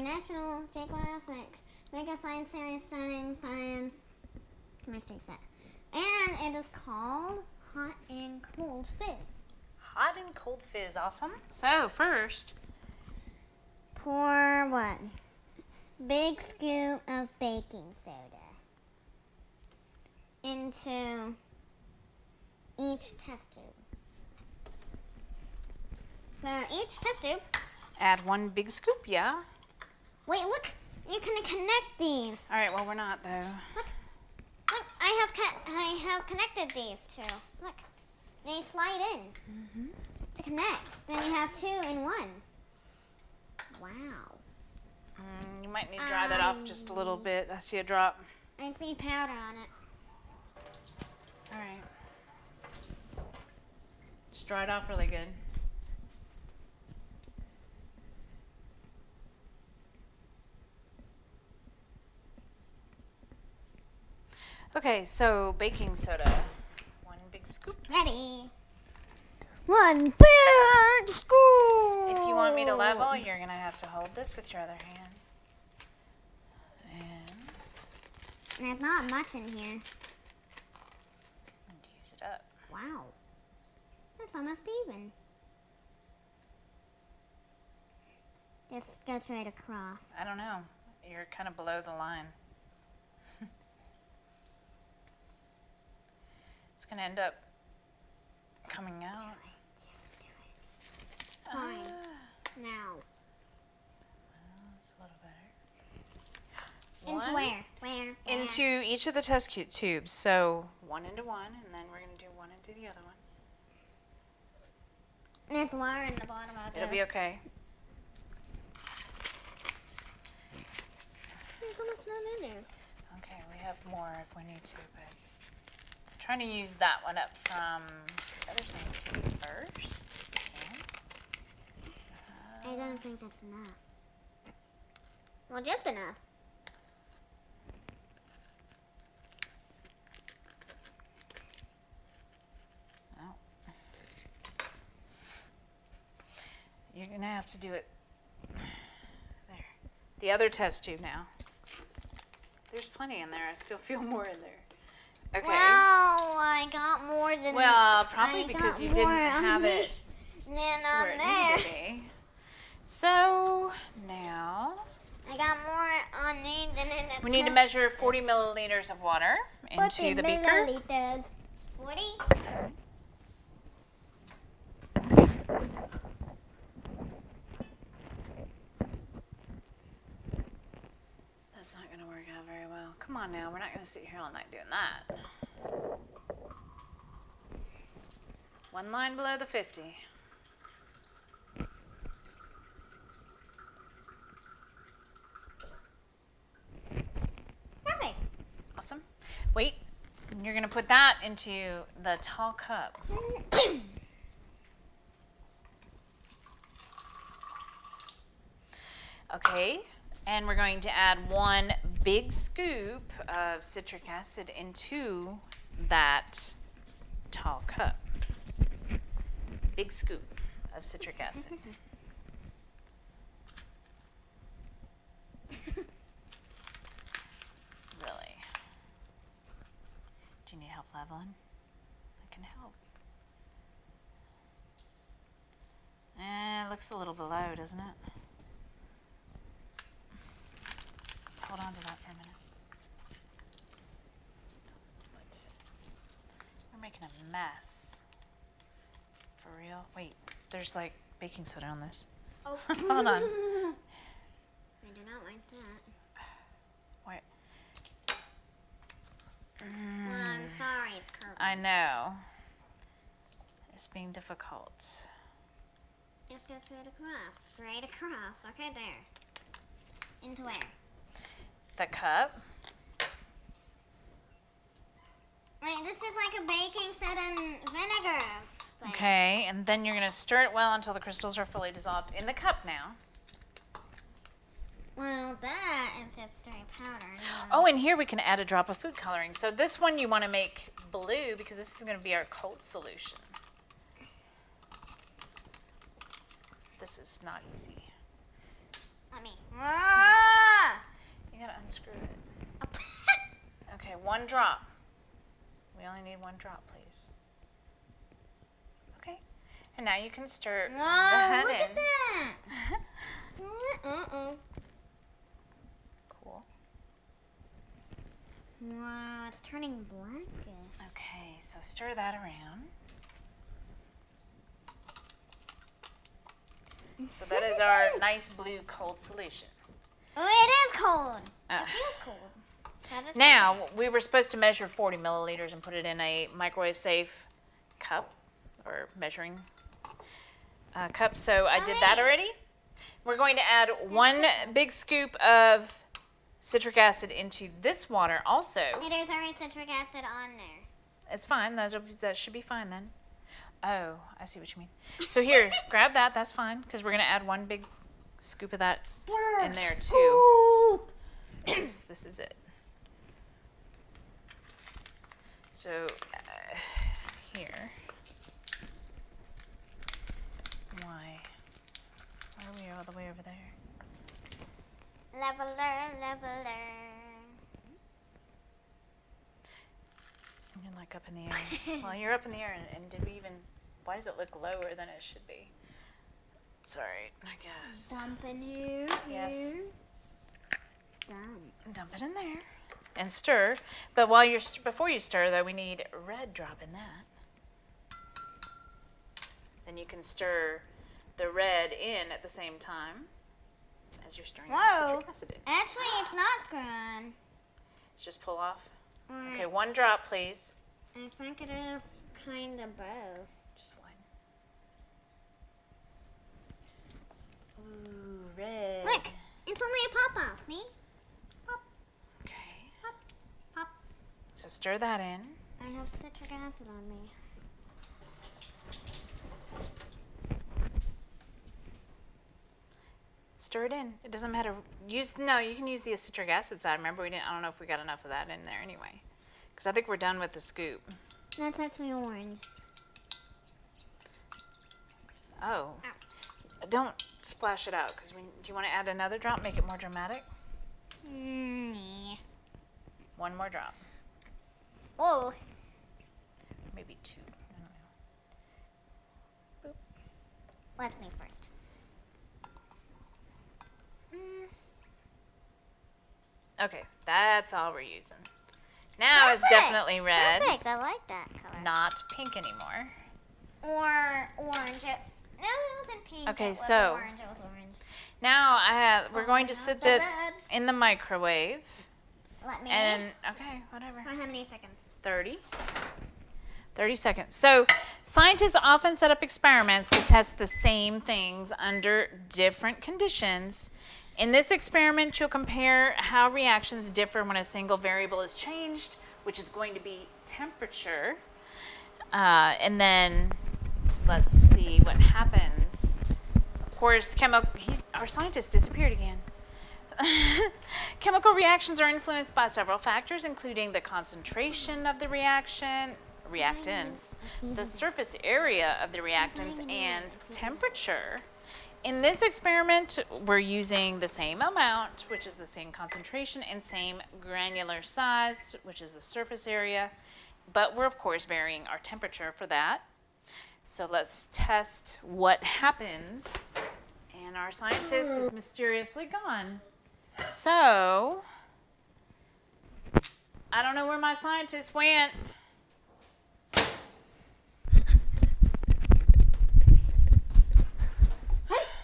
National Geographic Mega Science Series studying science chemistry set. And it is called Hot and Cold Fizz. Hot and cold fizz, awesome. So first, Pour what? Big scoop of baking soda into each test tube. So each test tube. add 1 big scoop, yeah? Wait, look! You can connect these. All right, well, we're not, though. Look, I have connected these two. Look, they slide in to connect. Then you have 2 in 1. Wow. You might need to dry that off just a little bit. I see a drop. I see powder on it. All right. Just dry it off really good. Okay, so baking soda. 1 big scoop. Ready. 1 big scoop. If you want me to level, you're going to have to hold this with your other hand. And There's not much in here. use it up. Wow. That's almost even. Just go straight across. I don't know. You're kind of below the line. It's going to end up coming out. Fine. Now. That's a little better. Into where? Where? Into each of the test tubes. So 1 into 1, and then we're going to do 1 into the other one. There's water in the bottom of this. It'll be okay. There's almost none in there. Okay, we have more if we need to, but I'm trying to use that one up from the other side's tube first. Okay. I don't think that's enough. Well, just enough. Oh. You're going to have to do it there. The other test tube now. There's plenty in there. I still feel more in there. Okay. Well, I got more than. Well, probably because you didn't have it than where on it there. needed to be. So now I got more on me than in the we need to measure 40 milliliters of water into the beaker. Milliliters. 40? That's not going to work out very well. Come on now, we're not going to sit here all night doing that. 1 line below the 50. Perfect. Awesome. Wait, you're going to put that into the tall cup. Okay, and we're going to add 1 big scoop of citric acid into that tall cup. Big scoop of citric acid. Really? Do you need help leveling? I can help. It looks a little below, doesn't it? Hold on to that for a minute. What? We're making a mess. For real? Wait, there's like baking soda on this. Oh. Hold on. I do not like that. Wait. Well, I'm sorry, it's curved. I know. It's being difficult. Just go straight across. Straight across. Okay, there. Into where? The cup. Wait, this is like a baking soda and vinegar. Thing. Okay, and then you're going to stir it well until the crystals are fully dissolved in the cup now. Well, that is just straight powder. Oh, and here we can add a drop of food coloring. So this one you want to make blue because this is going to be our cold solution. This is not easy. Let me. You gotta unscrew it. Okay, 1 drop. We only need 1 drop, please. Okay. And now you can stir that Look in. at that. Cool. Wow, it's turning blackish. Okay, so stir that around. So that is our nice blue cold solution. Oh, it is cold. Uh, It feels cold. That is Now, perfect. we were supposed to measure 40 milliliters and put it in a microwave-safe cup or measuring cup, so I did that already. We're going to add 1 big scoop of citric acid into this water also. There's already citric acid on there. It's fine. That should be fine then. Oh, I see what you mean. So here, grab that. That's fine because we're going to add 1 big scoop of that in there too. Ooh. This is it. So here. Why are we all the way over there? Leveler. You're like up in the air. Well, you're up in the air, and did we even? Why does it look lower than it should be? It's all right, I guess. Dumping you. Yes. Dump. Dump it in there and stir. But while you're before you stir, though, we need a red drop in that. Then you can stir the red in at the same time as you're stirring the Whoa. citric acid in. Actually, it's not screwing. Let's just pull off. Or Okay, 1 drop, please. I think it is kind of both. Just 1. Ooh, red. Look, it's only a pop-off, see? Pop, Okay. pop, pop. So stir that in. I have citric acid on me. Stir it in. It doesn't matter. You can use the citric acid side. Remember, I don't know if we got enough of that in there anyway. Because I think we're done with the scoop. That's actually orange. Oh. Don't splash it out. Because do you want to add another drop? Make it more dramatic? Nah. 1 more drop. Oh. Maybe 2. I don't know. Let's see first. Okay, that's all we're using. Now it's Perfect. definitely red, Perfect. I like that color. not pink anymore. Or orange. No, it wasn't pink. Okay, it was so- orange. It was orange. Now we're going to not sit the this red. in the microwave. Let me. And, okay, whatever. For how many seconds? 30 seconds. So scientists often set up experiments to test the same things under different conditions. In this experiment, you'll compare how reactions differ when a single variable is changed, which is going to be temperature. And then let's see what happens. Of course, our scientist disappeared again. Chemical reactions are influenced by several factors, including the concentration of the reactants, the surface area of the reactants, and temperature. In this experiment, we're using the same amount, which is the same concentration, and same granular size, which is the surface area, but we're of course varying our temperature for that. So let's test what happens. And our scientist is mysteriously gone. So, I don't know where my scientist went.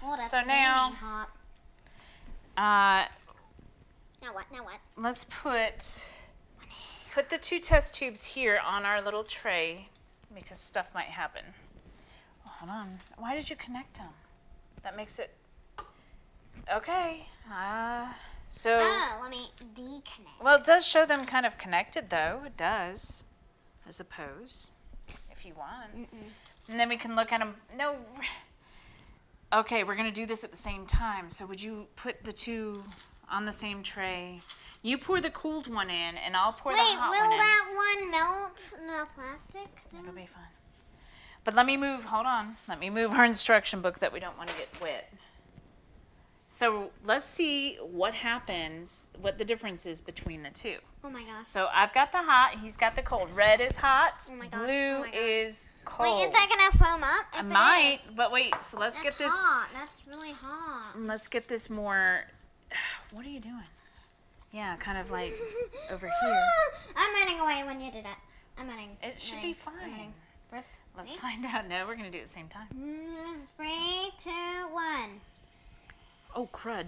Oh, that's So now- flaming hot. Now what? Let's put the 2 test tubes here on our little tray because stuff might happen. Oh, hold on. Why did you connect them? That makes it okay. So Oh, let me deconnect. well, it does show them kind of connected though. It does, I suppose, if you want. And then we can look at them. No. Okay, we're going to do this at the same time. So would you put the 2 on the same tray? You pour the cooled one in, and I'll pour the hot will one in. that one melt the plastic? It'll be fine. But let me move our instruction book that we don't want to get wet. So let's see what happens, what the difference is between the two. Oh my gosh. So I've got the hot, he's got the cold. Red is hot, Oh my gosh, blue oh my gosh. is cold. Wait, is that gonna foam up? I If it might, is, but wait, so let's that's get this, hot. That's really hot. let's get this more, what are you doing? Yeah, kind of like over here. I'm running away when you do that. I'm running. It should running, be fine. I'm running. First, Let's me? find out. No, we're going to do it at the same time. 3, 2, 1. Oh, crud.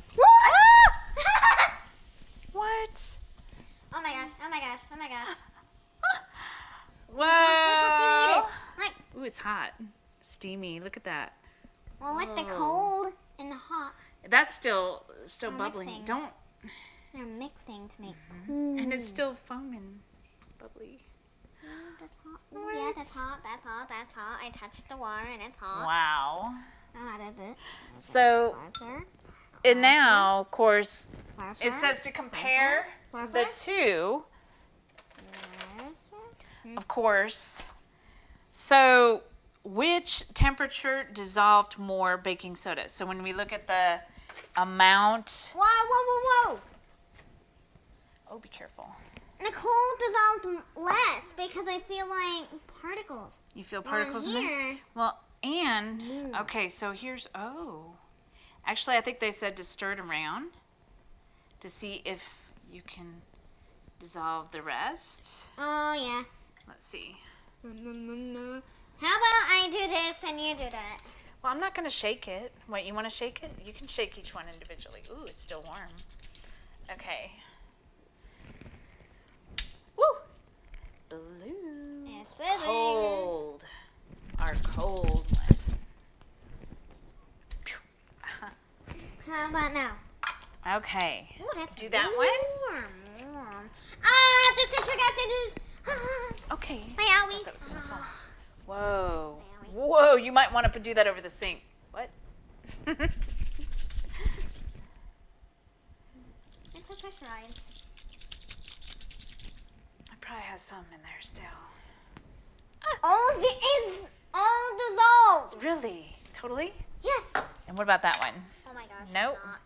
What? Oh my gosh, oh my gosh, oh my gosh. Whoa. Look how steamy it is. Look. Ooh, it's hot. Steamy. Look at that. Well, like the Whoa. cold and the hot. That's still They're bubbling. mixing. Don't. They're mixing to make And it's still foaming. Bubbly. That's hot. Ooh, yeah, that's hot, that's hot, that's hot. I touched the water and it's hot. Wow. How hot is it? So, Closer. and now, of course, Closer. it says to compare Closer. the two, Closer. of course. So, which temperature dissolved more baking soda? So, when we look at the amount. Whoa, whoa, whoa, whoa. Oh, be careful. The cold dissolved less because I feel like particles. You feel particles in there? Here. Well, and, okay, so here's, oh. Actually, I think they said to stir it around to see if you can dissolve the rest. Oh, yeah. Let's see. How about I do this and you do that? Well, I'm not going to shake it. Wait, you want to shake it? You can shake each one individually. Ooh, it's still warm. Okay. Woo! Blue. It's fizzing. Cold. Our cold one. Phew. How about now? Okay. Ooh, that's Do that warm. Warm. Ah, the citric acid is. Okay. Hi, Owie. I thought that was gonna fall. Whoa. Whoa, you might want to do that over the sink. What? It's so pressurized. It probably has some in there still. It's all dissolved. Really? Totally? Yes. And what about that one? Oh my gosh. Nope. It's not.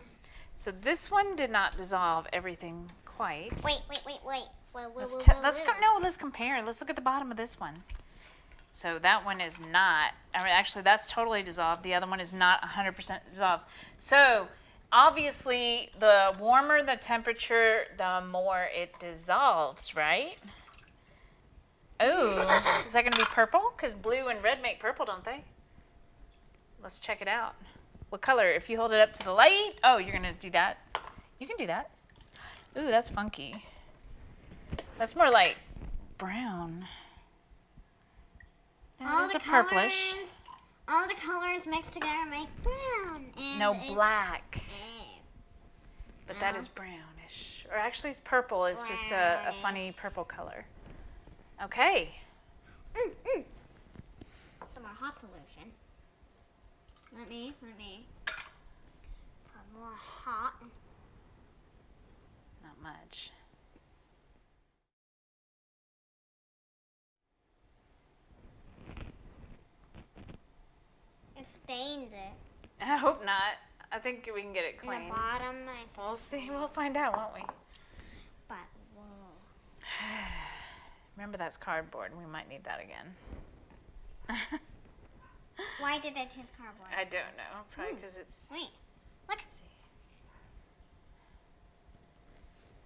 So this one did not dissolve everything quite. Wait. Let's let's compare. Let's look at the bottom of this one. So that one is not, I mean, actually that's totally dissolved. The other one is not 100% dissolved. So obviously the warmer the temperature, the more it dissolves, right? Oh, is that going to be purple? Because blue and red make purple, don't they? Let's check it out. What color? If you hold it up to the light, oh, you're going to do that. You can do that. Ooh, that's funky. That's more like brown. All It's the a purplish. All the colors mixed together make brown. And No, it's- black. eh, But that is brownish. Or actually, it's purple. It's just a funny purple color. Okay. Some more hot solution. Let me. Put more hot. Not much. It stained it. I hope not. I think we can get it In clean. the bottom, We'll see. We'll find out, won't we? But whoa. Remember, that's cardboard. We might need that again. Why did they choose cardboard? I don't know. Probably because it's... Wait. Look. Let's see.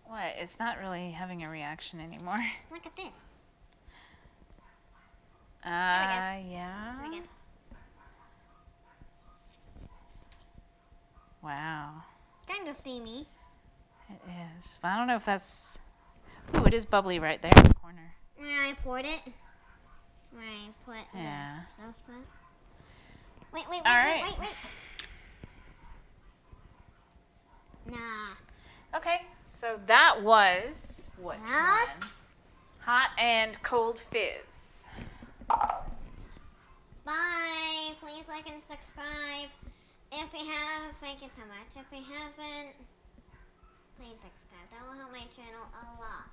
What? It's not really having a reaction anymore. Look at this. Yeah. Again. Wow. Kind of steamy. It is. But I don't know if that's... Ooh, it is bubbly right there in the corner. When I poured it. When I put Yeah. the stuff in. Wait. All right. Nah. Okay, so that was what Hot. one? Hot and cold fizz. Bye. Please like and subscribe. If you have, thank you so much. If you haven't, please subscribe. That will help my channel a lot.